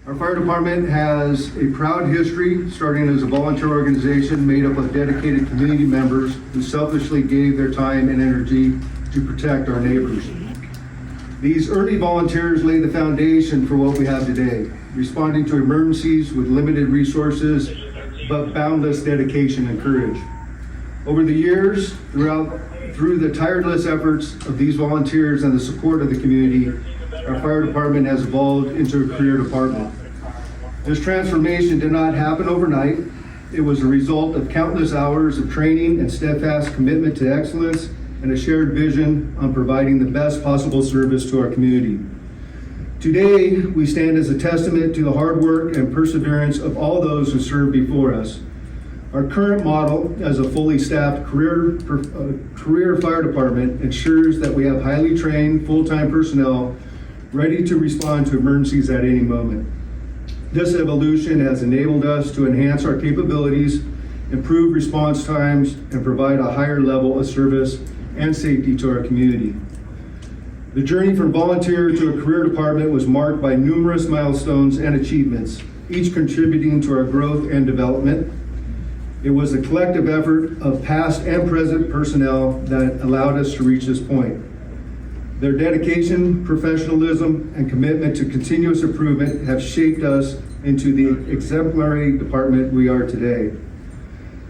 Our fire department has a proud history, starting as a volunteer organization made up of dedicated community members who selflessly gave their time and energy to protect our neighbors. These early volunteers laid the foundation for what we have today, responding to emergencies with limited resources, but boundless dedication and courage. Over the years, through the tireless efforts of these volunteers and the support of the community, our fire department has evolved into a career department. This transformation did not happen overnight. It was a result of countless hours of training and steadfast commitment to excellence and a shared vision on providing the best possible service to our community. Today, we stand as a testament to the hard work and perseverance of all those who served before us. Our current model as a fully staffed career fire department ensures that we have highly trained, full-time personnel ready to respond to emergencies at any moment. This evolution has enabled us to enhance our capabilities, improve response times, and provide a higher level of service and safety to our community. The journey from volunteer to a career department was marked by numerous milestones and achievements, each contributing to our growth and development. It was a collective effort of past and present personnel that allowed us to reach this point. Their dedication, professionalism, and commitment to continuous improvement have shaped us into the exemplary department we are today.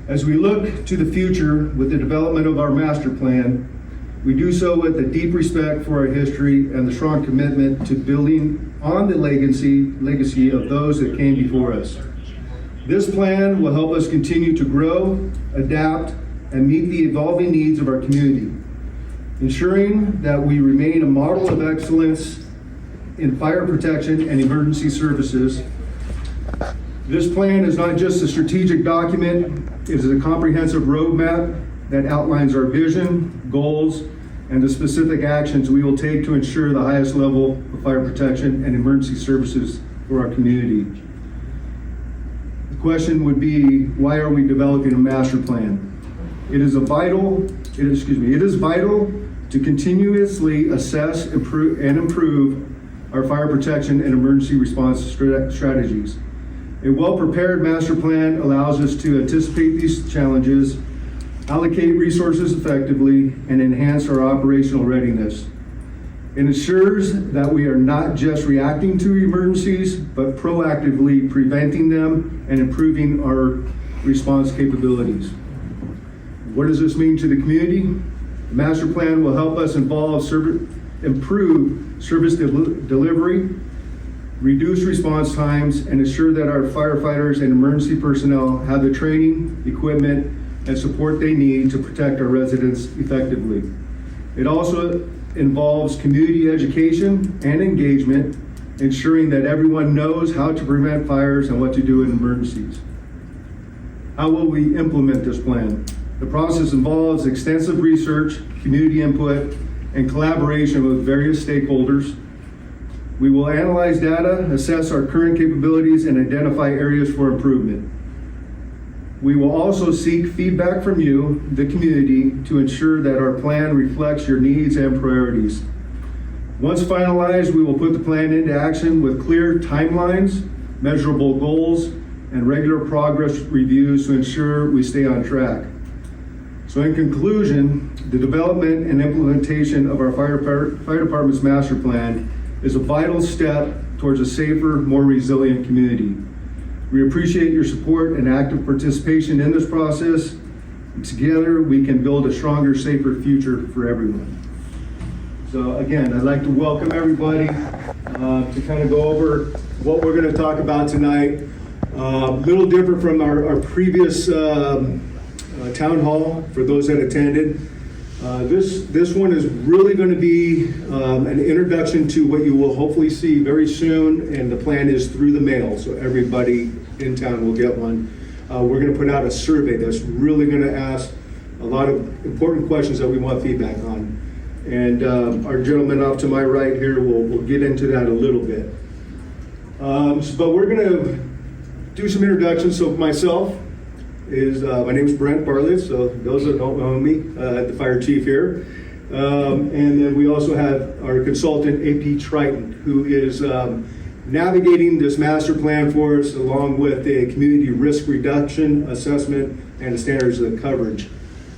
As we look to the future with the development of our master plan, we do so with a deep respect for our history and the strong commitment to building on the legacy of those that came before us. This plan will help us continue to grow, adapt, and meet the evolving needs of our community, ensuring that we remain a model of excellence in fire protection and emergency services. This plan is not just a strategic document, it is a comprehensive roadmap that outlines our vision, goals, and the specific actions we will take to ensure the highest level of fire protection and emergency services for our community. The question would be, why are we developing a master plan? It is vital to continuously assess, improve our fire protection and emergency response strategies. A well-prepared master plan allows us to anticipate these challenges, allocate resources effectively, and enhance our operational readiness. It ensures that we are not just reacting to emergencies, but proactively preventing them and improving our response capabilities. What does this mean to the community? The master plan will help us improve service delivery, reduce response times, and ensure that our firefighters and emergency personnel have the training, equipment, and support they need to protect our residents effectively. It also involves community education and engagement, ensuring that everyone knows how to prevent fires and what to do in emergencies. How will we implement this plan? The process involves extensive research, community input, and collaboration with various stakeholders. We will analyze data, assess our current capabilities, and identify areas for improvement. We will also seek feedback from you, the community, to ensure that our plan reflects your needs and priorities. Once finalized, we will put the plan into action with clear timelines, measurable goals, and regular progress reviews to ensure we stay on track. So in conclusion, the development and implementation of our fire department's master plan is a vital step towards a safer, more resilient community. We appreciate your support and active participation in this process. Together, we can build a stronger, safer future for everyone. So again, I'd like to welcome everybody to kind of go over what we're going to talk about tonight. A little different from our previous town hall for those that attended. This one is really going to be an introduction to what you will hopefully see very soon, and the plan is through the mail, so everybody in town will get one. We're going to put out a survey that's really going to ask a lot of important questions that we want feedback on. And our gentleman off to my right here will get into that a little bit. But we're going to do some introductions. So myself is, my name is Brent Bartlett, so those that don't know me, the fire chief here. And then we also have our consultant, AP Triton, who is navigating this master plan for us, along with a community risk reduction assessment and the standards of coverage,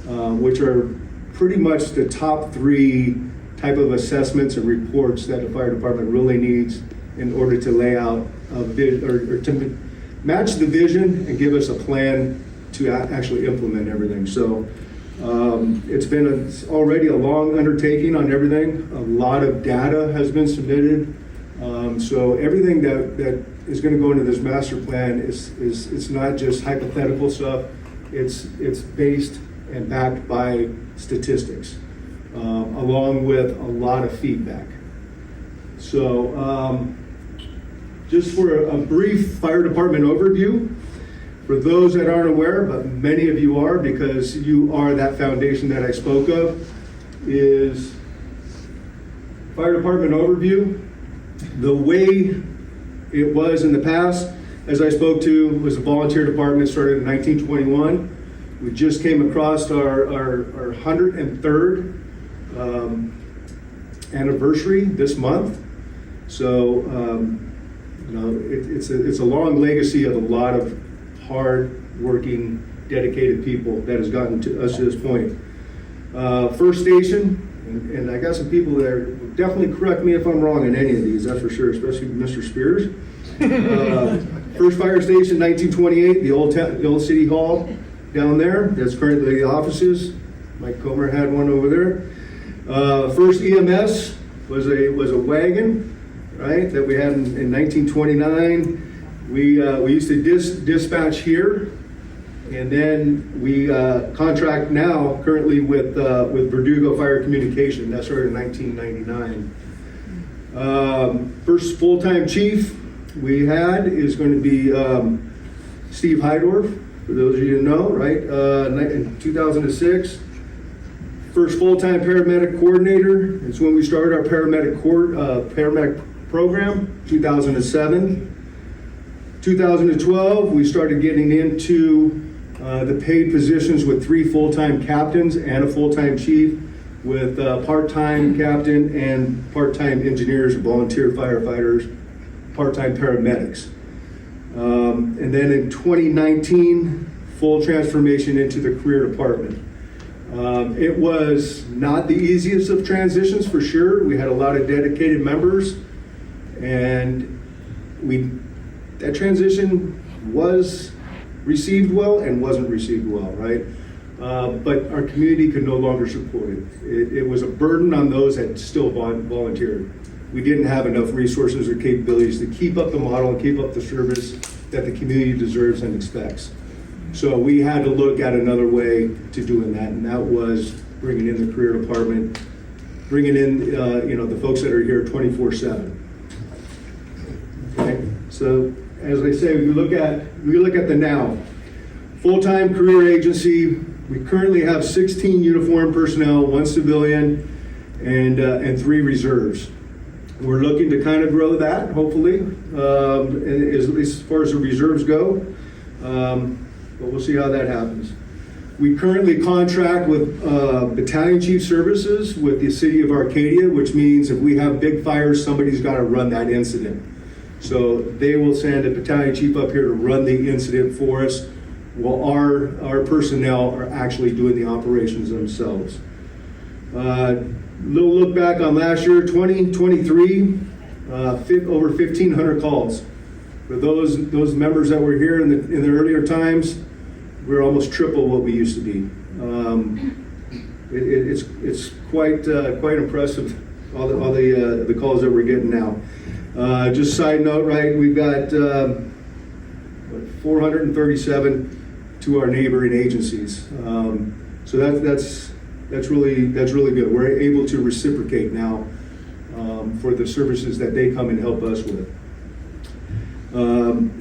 which are pretty much the top 3 type of assessments and reports that the fire department really needs in order to lay out or to match the vision and give us a plan to actually implement everything. So it's been already a long undertaking on everything. A lot of data has been submitted. So everything that is going to go into this master plan it's not just hypothetical stuff. It's based and backed by statistics, along with a lot of feedback. So just for a brief fire department overview, for those that aren't aware, but many of you are because you are that foundation that I spoke of, is fire department overview. The way it was in the past, as I spoke to, was a volunteer department started in 1921. We just came across our 103rd anniversary this month. So, it's a long legacy of a lot of hard-working, dedicated people that has gotten to us to this point. First station, and I got some people there, definitely correct me if I'm wrong in any of these, that's for sure, especially Mr. Spears. First fire station, 1928, the old city hall down there. That's currently the offices. Mike Comer had one over there. First EMS was a wagon, right, that we had in 1929. We used to dispatch here, and then we contract now currently with Verdugo Fire Communication. That started in 1999. First full-time chief we had is going to be Steve Heidorf, for those of you who know, right? In 2006. First full-time paramedic coordinator. It's when we started our paramedic program, 2007. 2012, we started getting into the paid positions with 3 full-time captains and a full-time chief, with part-time captain and part-time engineers, volunteer firefighters, part-time paramedics. And then in 2019, full transformation into the career department. It was not the easiest of transitions, for sure. We had a lot of dedicated members, and that transition was received well and wasn't received well, right? But our community could no longer support it. It was a burden on those that still volunteered. We didn't have enough resources or capabilities to keep up the model and keep up the service that the community deserves and expects. So we had to look at another way to doing that, and that was bringing in the career department, bringing in the folks that are here 24/7. Okay, so as I say, we look at the now. Full-time career agency. We currently have 16 uniformed personnel, 1 civilian, and 3 reserves. We're looking to kind of grow that, hopefully, at least as far as the reserves go. But we'll see how that happens. We currently contract with battalion chief services with the city of Arcadia, which means if we have big fires, somebody's got to run that incident. So they will send a battalion chief up here to run the incident for us, while our personnel are actually doing the operations themselves. Little look back on last year, 2023, over 1,500 calls. For those members that were here in the earlier times, we're almost triple what we used to be. It's quite impressive, all the calls that we're getting now. Just side note, right? We've got 437 to our neighboring agencies. So that's really good. We're able to reciprocate now for the services that they come and help us with.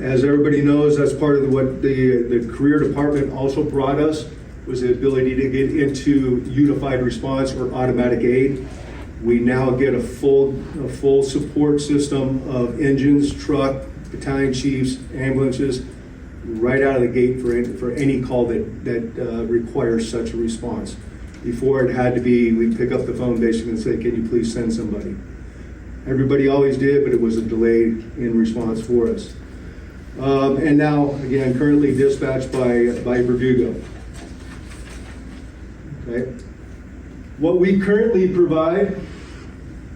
As everybody knows, that's part of what the career department also brought us, was the ability to get into unified response or automatic aid. We now get a full support system of engines, truck, battalion chiefs, ambulances, right out of the gate for any call that requires such a response. Before, it had to be, we'd pick up the phone basically and say, can you please send somebody? Everybody always did, but it was a delay in response for us. And now, again, currently dispatched by Verdugo. Okay. What we currently provide,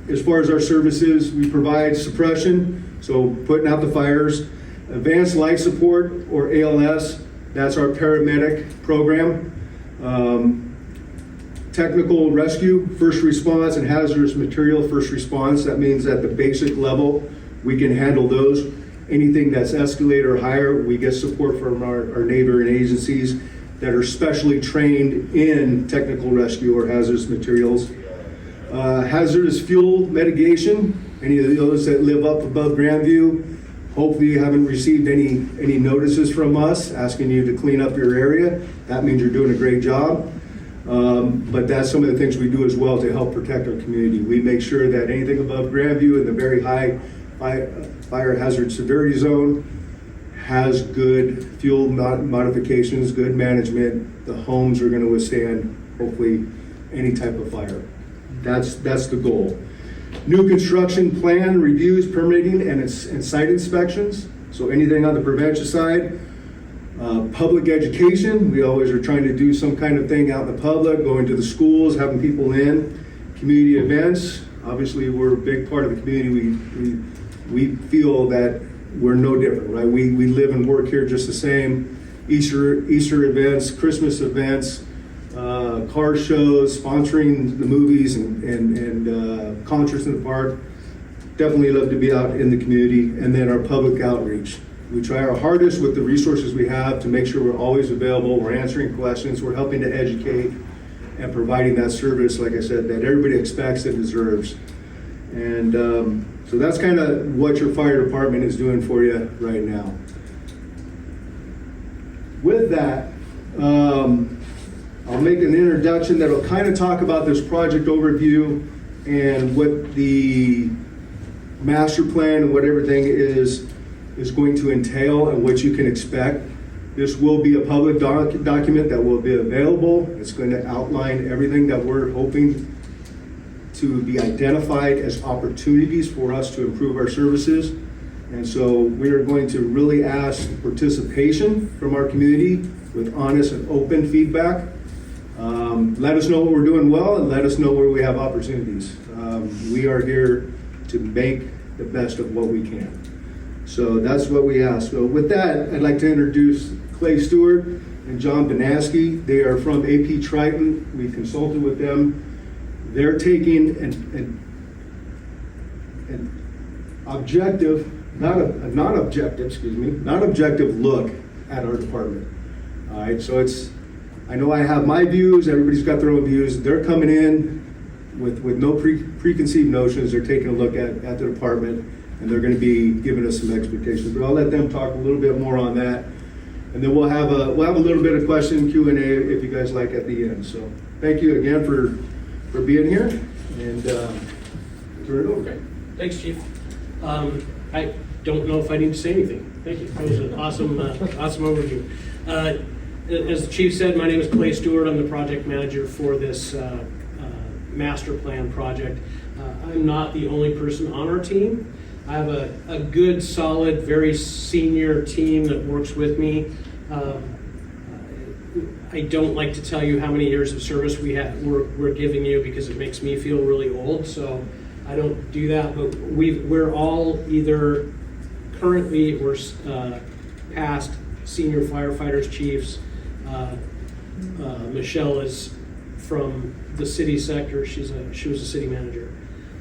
as far as our services, we provide suppression, so putting out the fires, advanced life support, or ALS, that's our paramedic program. Technical rescue, first response, and hazardous material first response. That means at the basic level, we can handle those. Anything that's escalated or higher, we get support from our neighboring agencies that are specially trained in technical rescue or hazardous materials. Hazardous fuel mitigation, any of those that live up above Grandview, hopefully you haven't received any notices from us asking you to clean up your area. That means you're doing a great job. But that's some of the things we do as well to help protect our community. We make sure that anything above Grandview in the very high fire hazard severity zone has good fuel modifications, good management. The homes are going to withstand, hopefully, any type of fire. That's the goal. New construction plan reviews, permitting, and site inspections. So anything on the prevention side. Public education, we always are trying to do some kind of thing out in the public, going to the schools, having people in. Community events, obviously we're a big part of the community. We feel that we're no different, right? We live and work here just the same. Easter events, Christmas events, car shows, sponsoring the movies and concerts in the park. Definitely love to be out in the community. And then our public outreach. We try our hardest with the resources we have to make sure we're always available. We're answering questions. We're helping to educate and providing that service, like I said, that everybody expects and deserves. And so that's kind of what your fire department is doing for you right now. With that, I'll make an introduction that'll kind of talk about this project overview and what the master plan and what everything is going to entail and what you can expect. This will be a public document that will be available. It's going to outline everything that we're hoping to be identified as opportunities for us to improve our services. And so we are going to really ask participation from our community with honest and open feedback. Let us know what we're doing well and let us know where we have opportunities. We are here to make the best of what we can. So that's what we ask. So with that, I'd like to introduce Clay Stewart and John Banaski. They are from AP Triton. We consulted with them. They're taking an objective, not objective look at our department. All right, so I know I have my views, everybody's got their own views. They're coming in with no preconceived notions. They're taking a look at the department, and they're going to be giving us some expectations. But I'll let them talk a little bit more on that, and then we'll have a little bit of question Q&A if you guys like at the end. So thank you again for being here, and turn it over. Okay. Thanks, Chief. I don't know if I need to say anything. Thank you. That was an awesome overview. As the Chief said, my name is Clay Stewart. I'm the project manager for this master plan project. I'm not the only person on our team. I have a good, solid, very senior team that works with me. I don't like to tell you how many years of service we're giving you because it makes me feel really old, so I don't do that. But we're all either currently or past senior firefighters, chiefs. Michelle is from the city sector. She was a city manager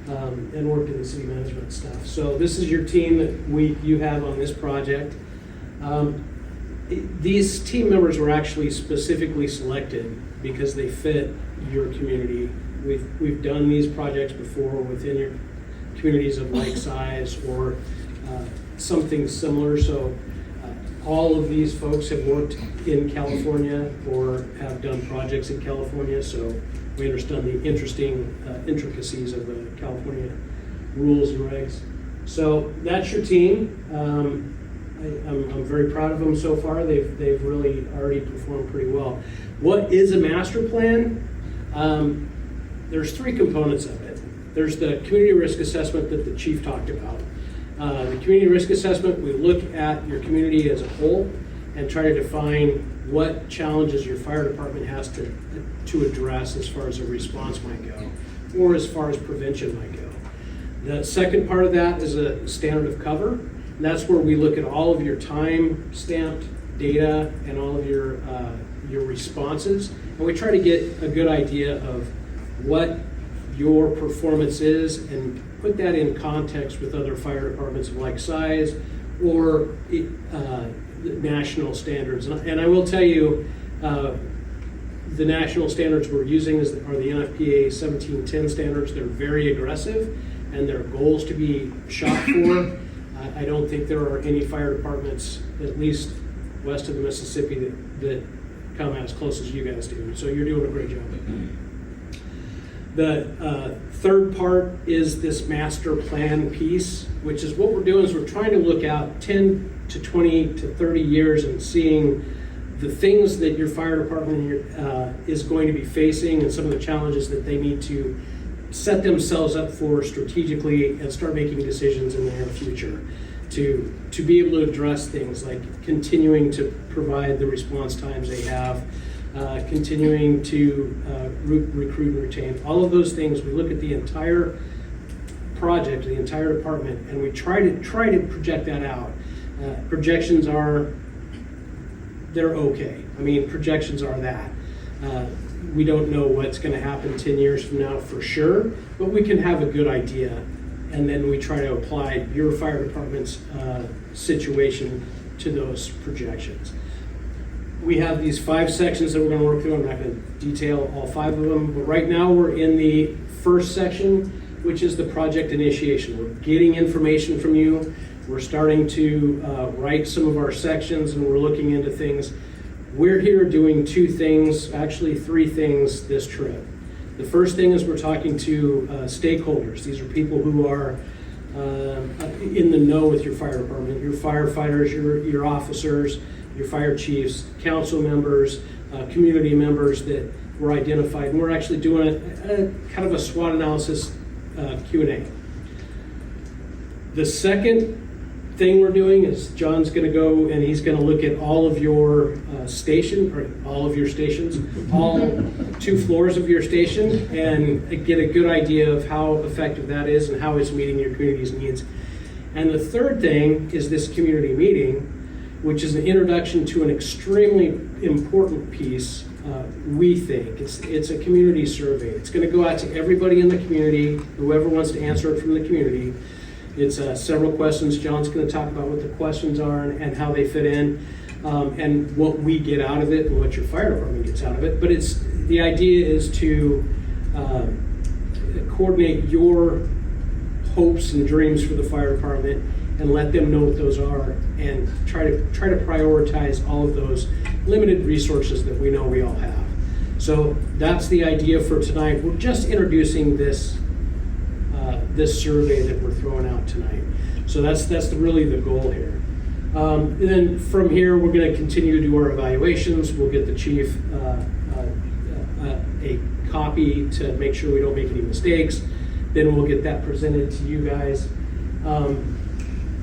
and worked in the city management stuff. So this is your team that you have on this project. These team members were actually specifically selected because they fit your community. We've done these projects before within your communities of like size or something similar. So all of these folks have worked in California or have done projects in California, so we understand the intricacies of the California rules and regs. So that's your team. I'm very proud of them so far. They've really already performed pretty well. What is a master plan? There's three components of it. There's the community risk assessment that the chief talked about. The community risk assessment, we look at your community as a whole and try to define what challenges your fire department has to address as far as a response might go, or as far as prevention might go. The second part of that is a standard of cover. And that's where we look at all of your time stamped data and all of your responses, and we try to get a good idea of what your performance is and put that in context with other fire departments of like size or national standards. And I will tell you, the national standards we're using are the NFPA 1710 standards. They're very aggressive, and they're goals to be shot for. I don't think there are any fire departments, at least west of the Mississippi, that come as close as you guys do. So you're doing a great job. The third part is this master plan piece, which is what we're doing is we're trying to look out 10 to 20 to 30 years and seeing the things that your fire department is going to be facing and some of the challenges that they need to set themselves up for strategically and start making decisions in the near future to be able to address things like continuing to provide the response times they have, continuing to recruit and retain, all of those things. We look at the entire project, the entire department, and we try to project that out. Projections they're okay. I mean, projections are that. We don't know what's going to happen 10 years from now for sure, but we can have a good idea, and then we try to apply your fire department's situation to those projections. We have these 5 sections that we're going to work through. I'm not going to detail all 5 of them, but right now we're in the first section, which is the project initiation. We're getting information from you. We're starting to write some of our sections, and we're looking into things. We're here doing 2 things, actually 3 things this trip. The first thing is we're talking to stakeholders. These are people who are in the know with your fire department, your firefighters, your officers, your fire chiefs, council members, community members that were identified. And we're actually doing a kind of a SWOT analysis Q&A. The second thing we're doing is John's going to go and he's going to look at all of your stations, all 2 floors of your station, and get a good idea of how effective that is and how it's meeting your community's needs. And the third thing is this community meeting, which is an introduction to an extremely important piece. We think it's a community survey. It's going to go out to everybody in the community, whoever wants to answer it from the community. It's several questions. John's going to talk about what the questions are and how they fit in, and what we get out of it and what your fire department gets out of it. But the idea is to coordinate your hopes and dreams for the fire department and let them know what those are, and try to prioritize all of those limited resources that we know we all have. So that's the idea for tonight. We're just introducing this survey that we're throwing out tonight. So that's really the goal here. And then from here, we're going to continue to do our evaluations. We'll get the chief a copy to make sure we don't make any mistakes. Then we'll get that presented to you guys.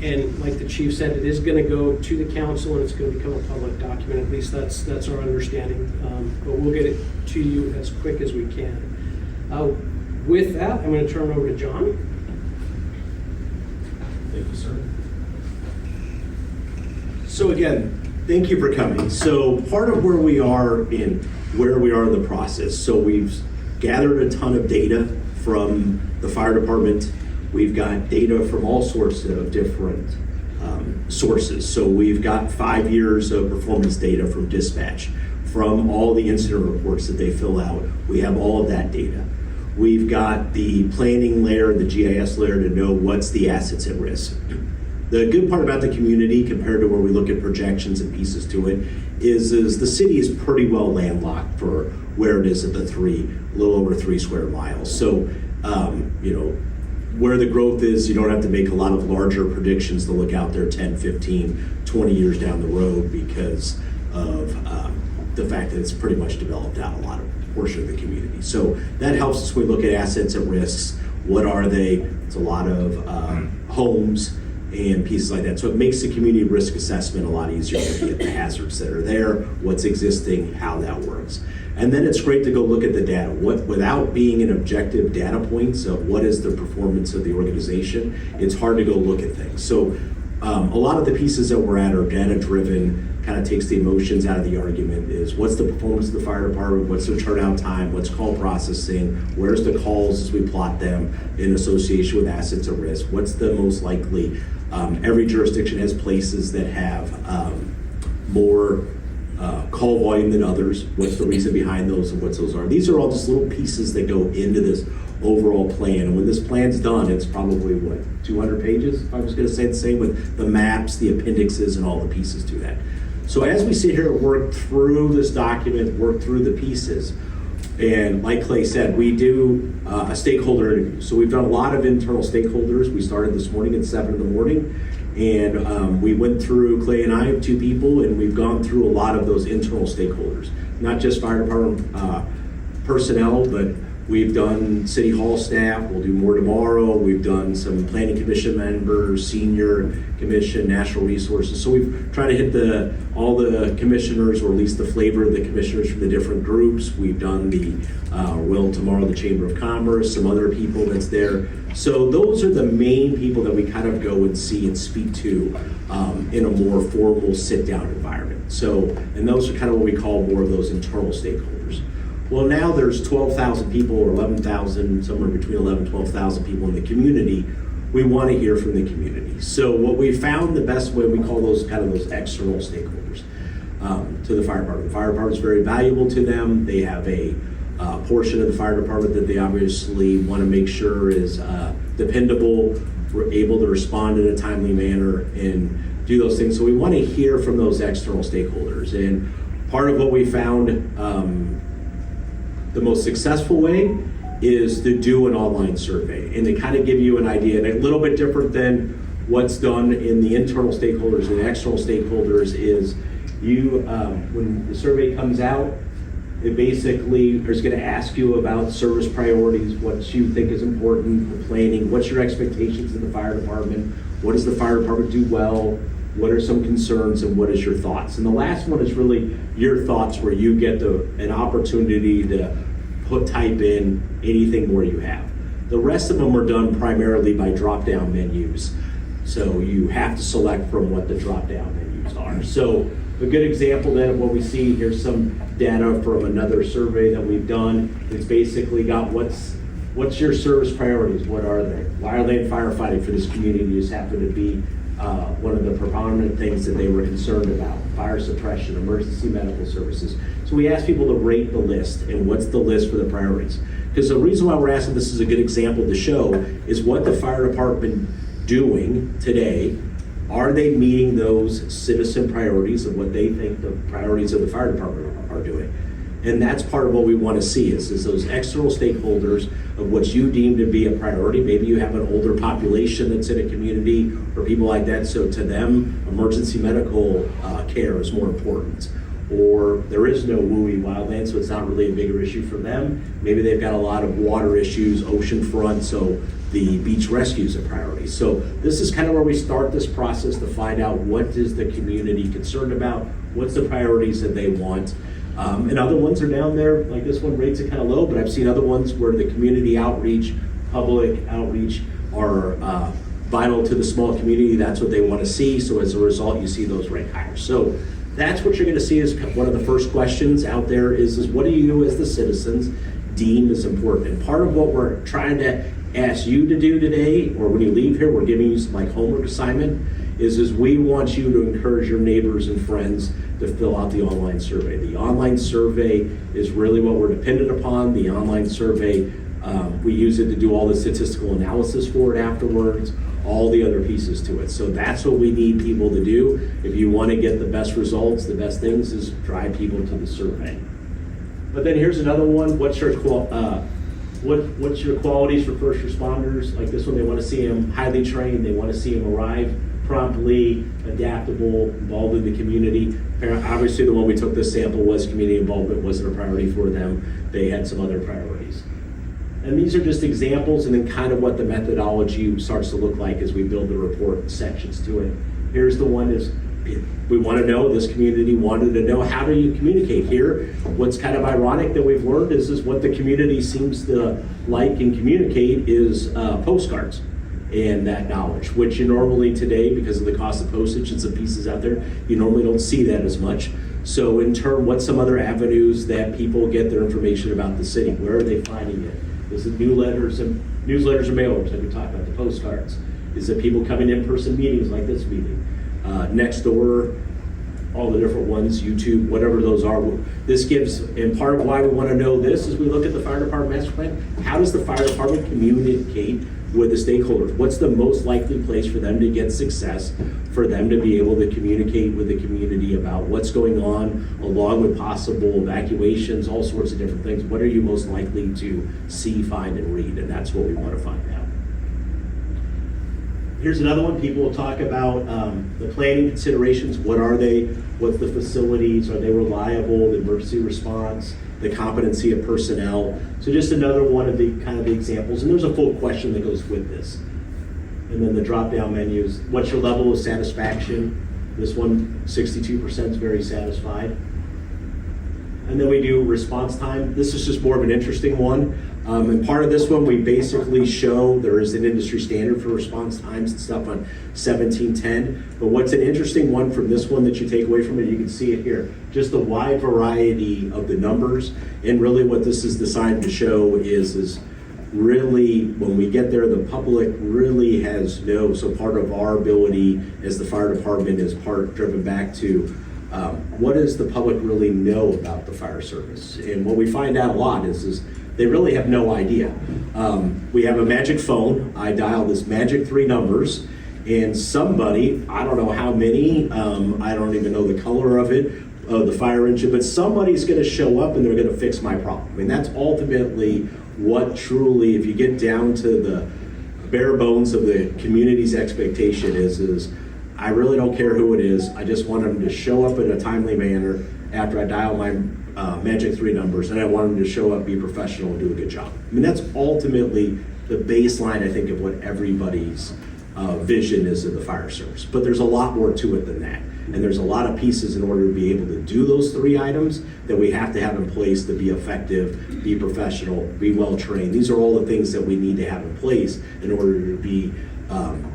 And like the chief said, it is going to go to the council and it's going to become a public document. At least that's our understanding. But we'll get it to you as quick as we can. With that, I'm going to turn it over to John. Thank you, sir. So again, thank you for coming. So part of where we are in the process. So we've gathered a ton of data from the fire department. We've got data from all sorts of different sources. So we've got 5 years of performance data from dispatch, from all the incident reports that they fill out. We have all of that data. We've got the planning layer, the GIS layer to know what's the assets at risk. The good part about the community compared to where we look at projections and pieces to it is the city is pretty well landlocked for where it is at a little over 3 square miles. So, where the growth is, you don't have to make a lot of larger predictions to look out there 10, 15, 20 years down the road because of the fact that it's pretty much developed out a lot of portion of the community. So that helps us when we look at assets at risks. What are they? It's a lot of homes and pieces like that. So it makes the community risk assessment a lot easier to get the hazards that are there, what's existing, how that works. And then it's great to go look at the data. Without being an objective data points of what is the performance of the organization, it's hard to go look at things. So a lot of the pieces that we're at are data driven, kind of takes the emotions out of the argument. Is what's the performance of the fire department, what's their turnout time, what's call processing, where's the calls as we plot them in association with assets at risk, what's the most likely. Every jurisdiction has places that have more call volume than others. What's the reason behind those and what those are? These are all just little pieces that go into this overall plan. And when this plan's done, it's probably, 200 pages? I was going to say the same with the maps, the appendixes, and all the pieces to that. So as we sit here and work through this document, work through the pieces, and like Clay said, we do a stakeholder interview. So we've done a lot of internal stakeholders. We started this morning at 7 in the morning, and we went through, Clay and I have 2 people, and we've gone through a lot of those internal stakeholders, not just fire department personnel, but we've done city hall staff. We'll do more tomorrow. We've done some planning commission members, senior commission, natural resources. So we've tried to hit all the commissioners, or at least the flavor of the commissioners from the different groups. We've done tomorrow the Chamber of Commerce, some other people that's there. So those are the main people that we kind of go and see and speak to in a more formal sit-down environment. So, and those are kind of what we call more of those internal stakeholders. Well, now there's 12,000 people, or 11,000, somewhere between 11,000 and 12,000 people in the community. We want to hear from the community. So what we found, the best way, we call those kind of those external stakeholders to the fire department. The fire department is very valuable to them. They have a portion of the fire department that they obviously want to make sure is dependable, we're able to respond in a timely manner and do those things. So we want to hear from those external stakeholders. And part of what we found, the most successful way is to do an online survey and to kind of give you an idea, and a little bit different than what's done in the internal stakeholders and external stakeholders is when the survey comes out, it basically is going to ask you about service priorities, what you think is important, the planning, what's your expectations in the fire department, what does the fire department do well, what are some concerns, and what is your thoughts? And the last one is really your thoughts, where you get an opportunity to type in anything more you have. The rest of them are done primarily by drop-down menus. So you have to select from what the drop-down menus are. So a good example then of what we see, here's some data from another survey that we've done. It's basically got what's your service priorities, what are they? Wildland firefighting for this community just happened to be one of the predominant things that they were concerned about. Fire suppression, emergency medical services. So we asked people to rate the list, and what's the list for the priorities? Because the reason why we're asking, this is a good example to show, is what the fire department doing today. Are they meeting those citizen priorities of what they think the priorities of the fire department are doing? And that's part of what we want to see is those external stakeholders of what you deem to be a priority. Maybe you have an older population that's in a community or people like that. So to them, emergency medical care is more important. Or there is no WUI wildland, so it's not really a bigger issue for them. Maybe they've got a lot of water issues, ocean front, so the beach rescue is a priority. So this is kind of where we start this process to find out what is the community concerned about, what's the priorities that they want. And other ones are down there, like this one rates it kind of low, but I've seen other ones where the community outreach, public outreach are vital to the small community. That's what they want to see. So as a result, you see those rank higher. So that's what you're going to see as one of the first questions out there is what do you as the citizens deem is important? And part of what we're trying to ask you to do today, or when you leave here, we're giving you some like homework assignment, is we want you to encourage your neighbors and friends to fill out the online survey. The online survey is really what we're dependent upon. The online survey, we use it to do all the statistical analysis for it afterwards, all the other pieces to it. So that's what we need people to do. If you want to get the best results, the best things is drive people to the survey. But then here's another one. What's your qualities for first responders? Like this one, they want to see them highly trained. They want to see them arrive promptly, adaptable, involved in the community. Obviously, the one we took this sample was community involvement wasn't a priority for them. They had some other priorities. And these are just examples and then kind of what the methodology starts to look like as we build the report sections to it. Here's the one is, we want to know, this community wanted to know, how do you communicate here? What's kind of ironic that we've learned is what the community seems to like and communicate is postcards and that knowledge, which you normally today, because of the cost of postage and some pieces out there, you normally don't see that as much. So in turn, what's some other avenues that people get their information about the city? Where are they finding it? Is it newsletters and mailers like we talked about, the postcards? Is it people coming in person meetings like this meeting? Next door, all the different ones, YouTube, whatever those are. This gives, and part of why we want to know this is we look at the fire department master plan. How does the fire department communicate with the stakeholders? What's the most likely place for them to get success, for them to be able to communicate with the community about what's going on, along with possible evacuations, all sorts of different things? What are you most likely to see, find, and read? And that's what we want to find out. Here's another one. People will talk about the planning considerations. What are they? What's the facilities? Are they reliable? The emergency response, the competency of personnel. So just another one of the kind of the examples. And there's a full question that goes with this. And then the drop-down menus. What's your level of satisfaction? This one, 62% is very satisfied. And then we do response time. This is just more of an interesting one. And part of this one, we basically show there is an industry standard for response times and stuff on 1710. But what's an interesting one from this one that you take away from it, you can see it here, just the wide variety of the numbers. And really what this is designed to show is really, when we get there, the public really has so part of our ability as the fire department is driven back to what does the public really know about the fire service? And what we find out a lot is they really have no idea. We have a magic phone. I dial this magic 3 numbers, and somebody, I don't know how many, I don't even know the color of it, the fire engine, but somebody's going to show up and they're going to fix my problem. I mean, that's ultimately what truly, if you get down to the bare bones of the community's expectation is I really don't care who it is. I just want them to show up in a timely manner after I dial my magic 3 numbers, and I want them to show up, be professional, and do a good job. I mean, that's ultimately the baseline, I think, of what everybody's vision is of the fire service. But there's a lot more to it than that. And there's a lot of pieces in order to be able to do those 3 items that we have to have in place to be effective, be professional, be well-trained. These are all the things that we need to have in place in order to be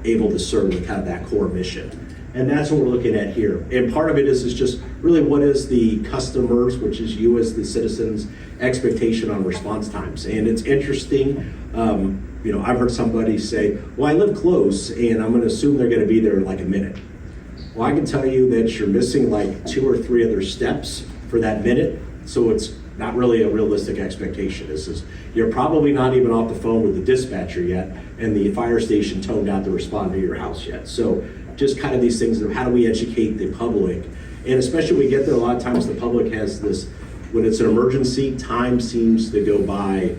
able to serve with kind of that core mission. And that's what we're looking at here. And part of it is just really what is the customers, which is you as the citizens, expectation on response times. And it's interesting, I've heard somebody say, well, I live close and I'm going to assume they're going to be there in like a minute. Well, I can tell you that you're missing like 2 or 3 other steps for that minute. So it's not really a realistic expectation. You're probably not even off the phone with the dispatcher yet, and the fire station toned out to respond to your house yet. So just kind of these things of how do we educate the public, and especially when we get there, a lot of times the public has this, when it's an emergency, time seems to go by,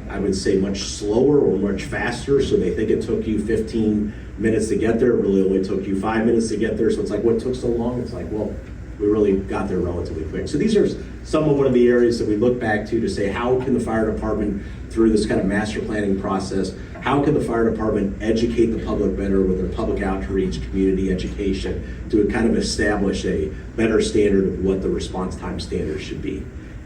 I would say much slower or much faster, so they think it took you 15 minutes to get there, it really only took you 5 minutes to get there, so it's like, what took so long? It's like, well, we really got there relatively quick. So these are some of one of the areas that we look back to say, how can the fire department, through this kind of master planning process, how can the fire department educate the public better with their public outreach, community education, to kind of establish a better standard of what the response time standards should be.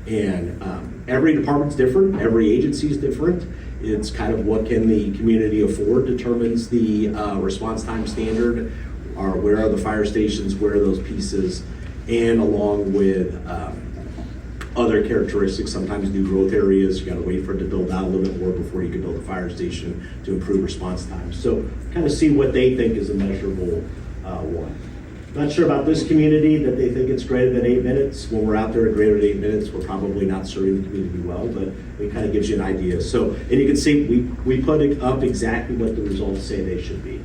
And every department's different, every agency is different. It's kind of what can the community afford determines the response time standard, or where are the fire stations, where are those pieces, and along with other characteristics, sometimes new growth areas, you gotta wait for it to build out a little bit more before you can build a fire station to improve response times. So kind of see what they think is a measurable one. Not sure about this community, that they think it's greater than 8 minutes. When we're out there at greater than 8 minutes, we're probably not serving the community well, but it kind of gives you an idea. So, and you can see we put it up exactly what the results say they should be.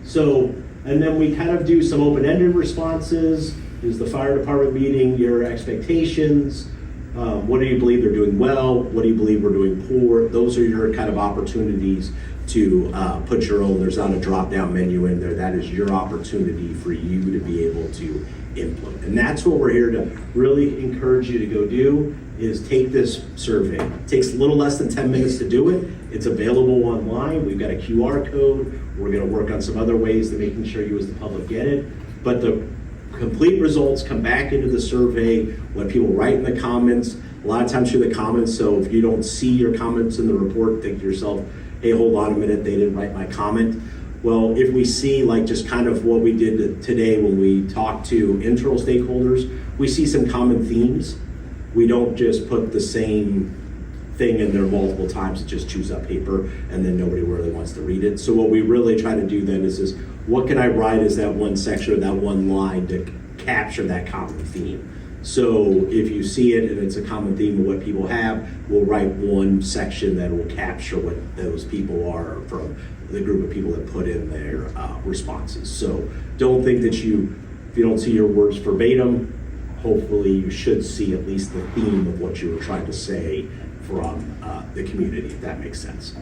So, and then we kind of do some open-ended responses. Is the fire department meeting your expectations? What do you believe they're doing well? What do you believe we're doing poor? Those are your kind of opportunities to put your own. There's not a drop-down menu in there. That is your opportunity for you to be able to input. And that's what we're here to really encourage you to go do, is take this survey. It takes a little less than 10 minutes to do it. It's available online. We've got a QR code. We're going to work on some other ways to making sure you as the public get it. But the complete results come back into the survey when people write in the comments. A lot of times through the comments, so if you don't see your comments in the report, think to yourself, hey, hold on a minute, they didn't write my comment. Well, if we see like just kind of what we did today when we talked to internal stakeholders, we see some common themes. We don't just put the same thing in there multiple times and just choose up paper and then nobody really wants to read it. So what we really try to do then is what can I write as that one section or that one line to capture that common theme? So if you see it and it's a common theme of what people have, we'll write one section that will capture what those people are from the group of people that put in their responses. So don't think that if you don't see your words verbatim, hopefully you should see at least the theme of what you were trying to say from the community, if that makes sense.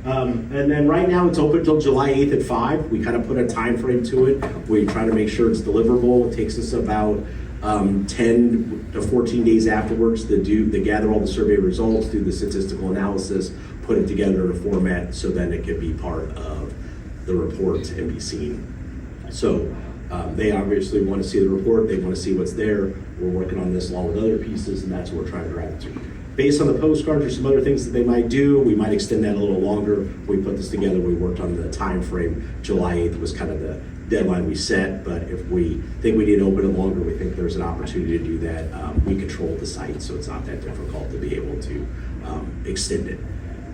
And then right now it's open until July 8th at 5. We kind of put a time frame to it. We try to make sure it's deliverable. It takes us about 10 to 14 days afterwards to gather all the survey results, do the statistical analysis, put it together in a format so then it can be part of the report and be seen. So they obviously want to see the report, they want to see what's there. We're working on this along with other pieces, and that's what we're trying to drive to. Based on the postcards or some other things that they might do, we might extend that a little longer. We put this together, we worked on the time frame. July 8th was kind of the deadline we set, but if we think we need to open it longer, we think there's an opportunity to do that. We control the site, so it's not that difficult to be able to extend it.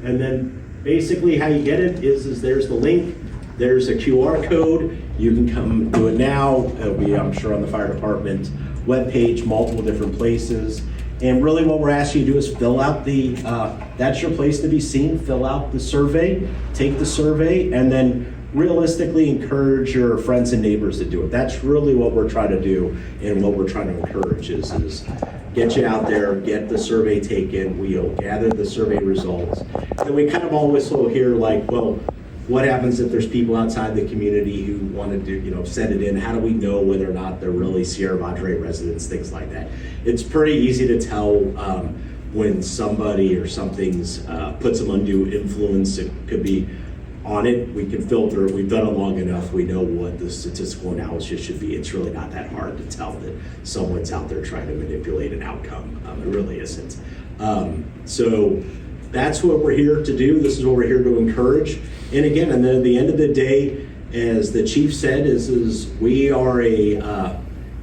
And then basically how you get it is there's the link, there's a QR code. You can come do it now. It'll be, I'm sure, on the fire department webpage, multiple different places. And really what we're asking you to do is fill out that's your place to be seen, fill out the survey, take the survey, and then realistically encourage your friends and neighbors to do it. That's really what we're trying to do, and what we're trying to encourage is get you out there, get the survey taken, we'll gather the survey results. And we kind of always will hear like, well, what happens if there's people outside the community who want to do, send it in? How do we know whether or not they're really Sierra Madre residents, things like that? It's pretty easy to tell when somebody or something's put some undue influence. It could be on it. We can filter. We've done it long enough. We know what the statistical analysis should be. It's really not that hard to tell that someone's out there trying to manipulate an outcome. It really isn't. So that's what we're here to do. This is what we're here to encourage. And again, and then at the end of the day, as the chief said, is we are a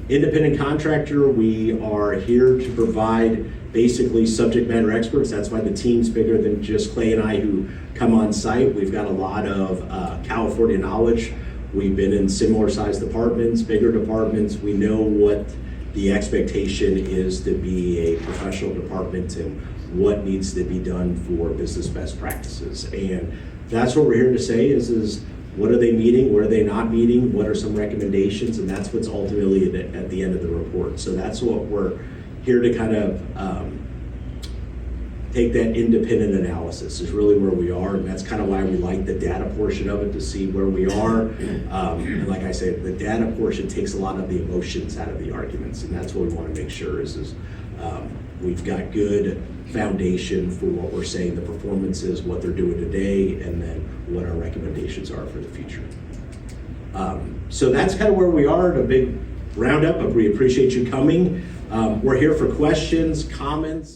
independent contractor. We are here to provide basically subject matter experts. That's why the team's bigger than just Clay and I who come on site. We've got a lot of California knowledge. We've been in similar sized departments, bigger departments. We know what the expectation is to be a professional department and what needs to be done for business best practices. And that's what we're here to say is what are they meeting, what are they not meeting, what are some recommendations, and that's what's ultimately at the end of the report. So that's what we're here to kind of take that independent analysis is really where we are, and that's kind of why we like the data portion of it, to see where we are. And like I said, the data portion takes a lot of the emotions out of the arguments, and that's what we want to make sure is we've got good foundation for what we're saying the performance is, what they're doing today, and then what our recommendations are for the future. So that's kind of where we are at a big roundup, but we appreciate you coming. We're here for questions, comments.